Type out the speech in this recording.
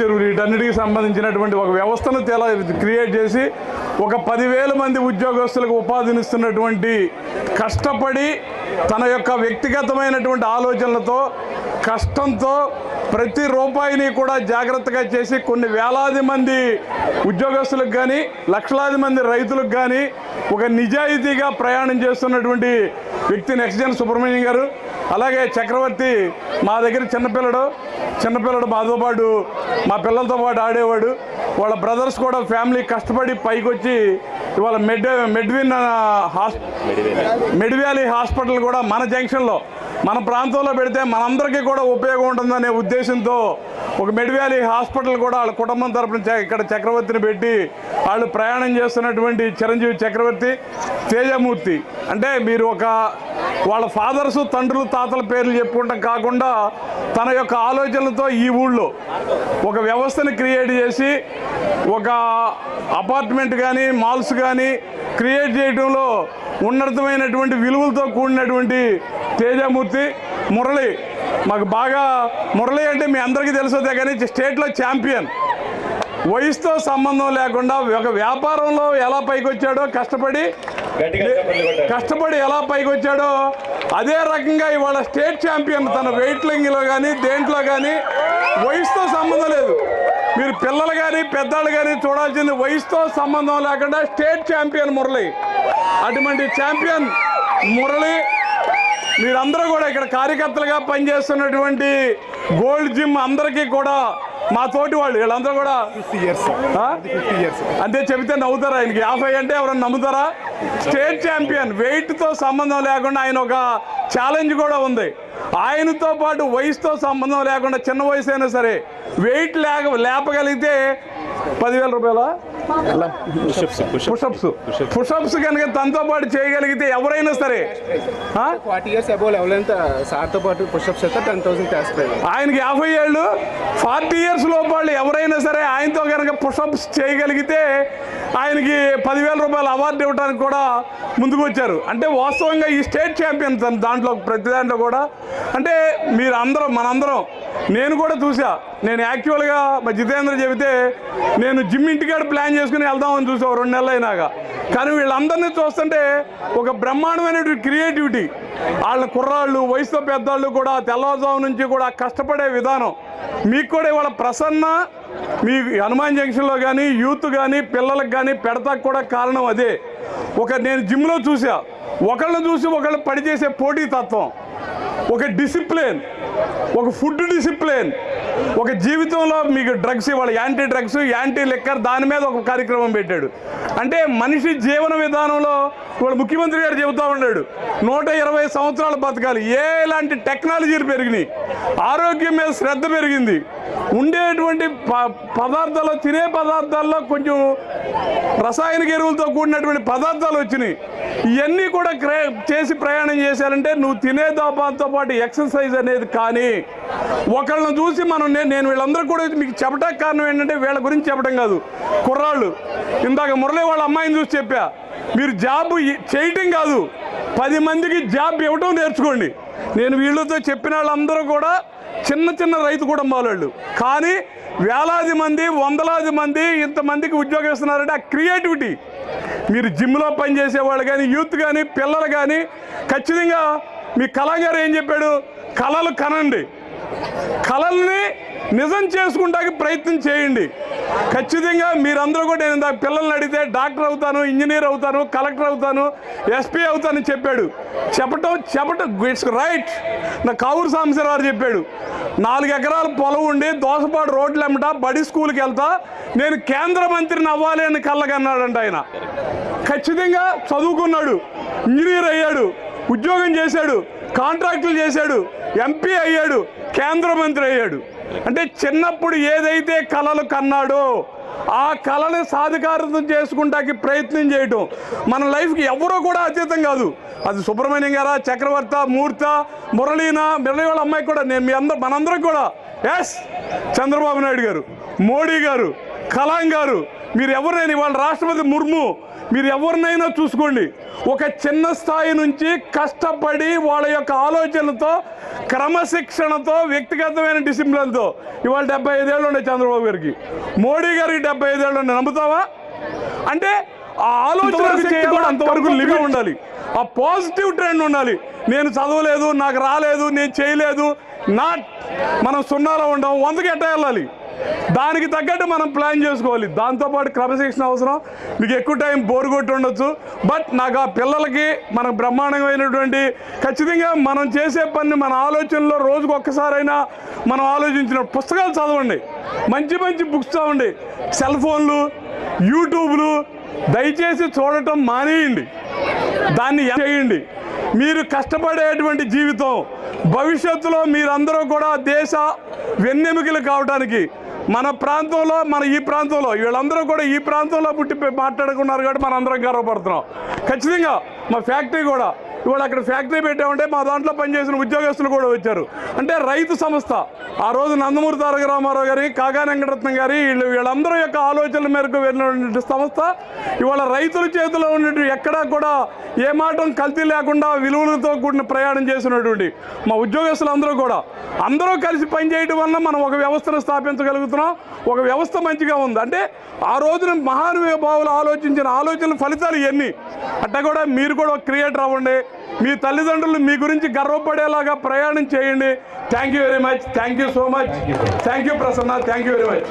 చెరువులు వీటన్నిటికి సంబంధించినటువంటి ఒక వ్యవస్థను క్రియేట్ చేసి ఒక 10,000 మంది ఉద్యోగస్తులకు ఉపాధినిస్తున్నటువంటి కష్టపడి తన యొక్క వ్యక్తిగతమైనటువంటి ఆలోచనలతో కష్టంతో ప్రతి రూపాయిని కూడా జాగ్రత్తగా చేసి కొన్ని వేలాది మంది ఉద్యోగస్తులకు కానీ లక్షలాది మంది రైతులకు కానీ ఒక నిజాయితీగా ప్రయాణం చేస్తున్నటువంటి వ్యక్తి నెక్స్ట్ జన్ సుబ్రహ్మణ్యం గారు. అలాగే చక్రవర్తి మా దగ్గర చిన్నపిల్లడు మాతో పాటు మా పిల్లలతో పాటు ఆడేవాడు. వాళ్ళ బ్రదర్స్ కూడా ఫ్యామిలీ కష్టపడి పైకి వచ్చి ఇవాళ మెడ్ వ్యాలీ హాస్పిటల్ కూడా మన జంక్షన్లో మన ప్రాంతంలో పెడితే మనందరికీ కూడా ఉపయోగం ఉంటుందనే ఉద్దేశంతో ఒక మెడ్ వ్యాలీ హాస్పిటల్ కూడా వాళ్ళ కుటుంబం తరపున ఇక్కడ చక్రవర్తిని పెట్టి వాళ్ళు ప్రయాణం చేస్తున్నటువంటి చిరంజీవి చక్రవర్తి, తేజమూర్తి. అంటే మీరు వాళ్ళ ఫాదర్స్ తండ్రులు తాతల పేర్లు చెప్పుకుంటాం కాకుండా తన యొక్క ఆలోచనలతో ఈ ఊళ్ళో ఒక వ్యవస్థను క్రియేట్ చేసి ఒక అపార్ట్మెంట్ కానీ మాల్స్ కానీ క్రియేట్ చేయడంలో ఉన్నతమైనటువంటి విలువలతో కూడినటువంటి తేజమూర్తి. మురళి మాకు బాగా మురళి అంటే మీ అందరికీ తెలుసుదే కానీ స్టేట్లో ఛాంపియన్. వయసుతో సంబంధం లేకుండా ఒక వ్యాపారంలో ఎలా పైకి వచ్చాడో కష్టపడి ఎలా పైకి వచ్చాడో అదే రకంగా ఇవాళ స్టేట్ ఛాంపియన్. తన వెయిట్లింగ్లో కానీ దేంట్లో కానీ వయసుతో సంబంధం లేదు. మీరు పిల్లలు కానీ పెద్దవాళ్ళు కానీ చూడాల్సింది వయసుతో సంబంధం లేకుండా స్టేట్ ఛాంపియన్ మురళి. అటువంటి ఛాంపియన్ మురళి మీరందరూ కూడా ఇక్కడ కార్యకర్తలుగా పనిచేస్తున్నటువంటి గోల్డ్ జిమ్ అందరికీ కూడా మా తోటి వాళ్ళు వీళ్ళందరూ కూడా 50 years అంతే చెబితే నవ్వుతారా? ఆయనకి 50 అంటే ఎవరైనా నమ్ముతారా? స్టేట్ ఛాంపియన్, వెయిట్తో సంబంధం లేకుండా ఆయన ఒక ఛాలెంజ్ కూడా ఉంది. ఆయనతో పాటు వయసుతో సంబంధం లేకుండా చిన్న వయసు అయినా సరే వెయిట్ లేపగలిగితే 10,000 రూపాయల పుషప్స్ కనుక తనతో పాటు చేయగలిగితే ఎవరైనా సరే 40 years above ఎవరైనా సార్తో పాటు పుషప్స్ అయితే 10,000 చేస్తారు. ఆయనకి 50 ఏళ్ళు, 40 years లోపల ఎవరైనా సరే ఆయనతో కనుక పుషప్స్ చేయగలిగితే ఆయనకి 10,000 రూపాయల అవార్డు ఇవ్వడానికి కూడా ముందుకు వచ్చారు. అంటే వాస్తవంగా ఈ స్టేట్ ఛాంపియన్ దాంట్లో ప్రతి దాంట్లో కూడా. అంటే మనందరం నేను కూడా చూసా. నేను యాక్చువల్గా మా జితేంద్ర చెబితే నేను జిమ్ ఇంటికాడ ప్లాన్ చేసుకుని వెళ్దామని చూసా 2 నెలలు అయినాక. కానీ వీళ్ళందరినీ చూస్తుంటే ఒక బ్రహ్మాండమైనటువంటి క్రియేటివిటీ. వాళ్ళ కుర్రాళ్ళు వయసుతో పెద్దవాళ్ళు కూడా తెల్లవారుజాము నుంచి కూడా కష్టపడే విధానం మీకు కూడా ఇవాళ ప్రసన్న మీ హనుమాన్ జంక్షన్లో కానీ యూత్ కానీ పిల్లలకు కానీ పెడతాకు కూడా కారణం అదే. నేను జిమ్లో చూసా, ఒకళ్ళని చూసి ఒకళ్ళు పనిచేసే పోటీతత్వం, ఒక డిసిప్లిన్, ఒక ఫుడ్ డిసిప్లిన్, ఒక జీవితంలో మీకు డ్రగ్స్ ఇవాళ యాంటీ డ్రగ్స్ యాంటీ లిక్కర్ దాని మీద ఒక కార్యక్రమం పెట్టాడు. అంటే మనిషి జీవన విధానంలో ఇవాళ ముఖ్యమంత్రి గారు చెబుతూ ఉన్నాడు 120 సంవత్సరాలు బతకాలి. ఎలాంటి టెక్నాలజీలు పెరిగినాయి, ఆరోగ్యం మీద శ్రద్ధ పెరిగింది, ఉండేటువంటి పదార్థాలు తినే పదార్థాల్లో కొంచెం రసాయనిక ఎరువులతో కూడినటువంటి పదార్థాలు వచ్చినాయి. ఇవన్నీ కూడా చేసి ప్రయాణం చేశారంటే నువ్వు తినే దాపాతో పాటు ఎక్సర్సైజ్ అనేది. కానీ ఒకళ్ళని చూసి నేను వీళ్ళందరూ కూడా మీకు చెప్పడానికి కారణం ఏంటంటే వీళ్ళ గురించి చెప్పడం కాదు, కుర్రాళ్ళు. ఇందాక మురళి వాళ్ళ అమ్మాయిని చూసి చెప్పా, మీరు జాబ్ చేయటం కాదు 10 మందికి జాబ్ ఇవ్వటం నేర్చుకోండి. నేను వీళ్ళతో చెప్పిన వాళ్ళందరూ కూడా చిన్న రైతు కుటుంబాల వాళ్ళు. కానీ వేలాది మంది వందలాది మంది ఇంతమందికి ఉద్యోగం ఇస్తున్నారంటే ఆ క్రియేటివిటీ. మీరు జిమ్లో పనిచేసే వాళ్ళు కానీ యూత్ కానీ పిల్లలు కానీ ఖచ్చితంగా మీ కళాగారు ఏం చెప్పాడు, కళలు కనండి, కళల్ని నిజం చేసుకుంటానికి ప్రయత్నం చేయండి. ఖచ్చితంగా మీరందరూ కూడా నేను ఇందాక పిల్లల్ని అడిగితే డాక్టర్ అవుతాను, ఇంజనీర్ అవుతాను, కలెక్టర్ అవుతాను, ఎస్పీ అవుతానని చెప్పటం ఇట్స్ రైట్. నా కావూరు సాంబశివరావు చెప్పాడు 4 ఎకరాల పొలం ఉండి దోసపాడు రోడ్లు ఎమ్మట బడి స్కూల్కి వెళ్తా నేను కేంద్ర మంత్రిని అవ్వాలి అని కళ్ళకన్నాడంట. ఆయన ఖచ్చితంగా చదువుకున్నాడు, ఇంజనీర్ అయ్యాడు, ఉద్యోగం చేశాడు, కాంట్రాక్టులు చేశాడు, ఎంపీ అయ్యాడు, కేంద్ర మంత్రి అయ్యాడు. అంటే చిన్నప్పుడు ఏదైతే కళలు కన్నాడో ఆ కళని సాధికారతం చేసుకుంటానికి ప్రయత్నం చేయటం మన లైఫ్కి ఎవరో కూడా అతీతం కాదు. అది సుబ్రహ్మణ్యం గారా, చక్రవర్త, మూర్త, మురళి వాళ్ళ అమ్మాయి కూడా మనందరం కూడా ఎస్ చంద్రబాబు నాయుడు గారు, మోడీ గారు, కలాం గారు, మీరు ఎవరినైనా ఇవాళ రాష్ట్రపతి ముర్ము మీరు ఎవరినైనా చూసుకోండి, ఒక చిన్న స్థాయి నుంచి కష్టపడి వాళ్ళ యొక్క ఆలోచనలతో క్రమశిక్షణతో వ్యక్తిగతమైన డిసిప్లిన్తో ఇవాళ 75 ఏళ్ళు ఉండే చంద్రబాబు గారికి, మోడీ గారికి 75 ఏళ్ళు ఉండే, నమ్ముతావా? అంటే ఆ ఆలోచన చేయాలి, అంతవరకు లివ్ ఉండాలి, ఆ పాజిటివ్ ట్రెండ్ ఉండాలి. నేను చదవలేదు, నాకు రాలేదు, నేను చేయలేదు, మనం సున్నాలో ఉండాం, 100కి ఎట్ట వెళ్ళాలి, దానికి తగ్గట్టు మనం ప్లాన్ చేసుకోవాలి. దాంతోపాటు క్రమశిక్షణ అవసరం. మీకు ఎక్కువ టైం బోర్ కొట్టి ఉండొచ్చు, బట్ నాకు ఆ పిల్లలకి మనకు బ్రహ్మాండమైనటువంటి ఖచ్చితంగా మనం చేసే పని మన ఆలోచనలో రోజుకు ఒక్కసారైనా మనం ఆలోచించిన పుస్తకాలు చదవండి, మంచి మంచి బుక్స్ చదవండి. సెల్ ఫోన్లు, యూట్యూబ్లు దయచేసి చూడటం మానేయండి, దాన్ని చేయండి. మీరు కష్టపడేటువంటి జీవితం భవిష్యత్తులో మీరందరూ కూడా దేశ వెన్నెముకలు కావడానికి మన ప్రాంతంలో ఈ ప్రాంతంలో వీళ్ళందరూ కూడా ఈ ప్రాంతంలో పుట్టి మాట్లాడుకున్నారు కాబట్టి మనందరం గర్వపడుతున్నాం. ఖచ్చితంగా మా ఫ్యాక్టరీ కూడా ఇవాళ అక్కడ ఫ్యాక్టరీ పెట్టామంటే మా దాంట్లో పనిచేసిన ఉద్యోగస్తులు కూడా వచ్చారు. అంటే రైతు సంస్థ ఆ రోజు నందమూరి తారక రామారావు గారి, కాగా వెంకటరత్నం గారి వీళ్ళందరూ యొక్క ఆలోచనల మేరకు వెళ్ళినటువంటి సంస్థ ఇవాళ రైతుల చేతిలో ఉన్నటువంటి ఎక్కడా కూడా ఏమాటం కల్తీ లేకుండా విలువలతో కూడిన ప్రయాణం చేసినటువంటి మా ఉద్యోగస్తులు అందరూ కలిసి పనిచేయడం వల్ల మనం ఒక వ్యవస్థను స్థాపించగలుగుతున్నాం. ఒక వ్యవస్థ మంచిగా ఉంది. అంటే ఆ రోజున మహానుభావులు ఆలోచించిన ఆలోచనల ఫలితాలు ఇవన్నీ. అట్టా కూడా మీరు కూడా ఒక క్రియేటర్ అవ్వండి, మీ తల్లిదండ్రులు మీ గురించి గర్వపడేలాగా ప్రయాణం చేయండి. Thank you very much, thank you so much, thank you Prasanna, thank you very much.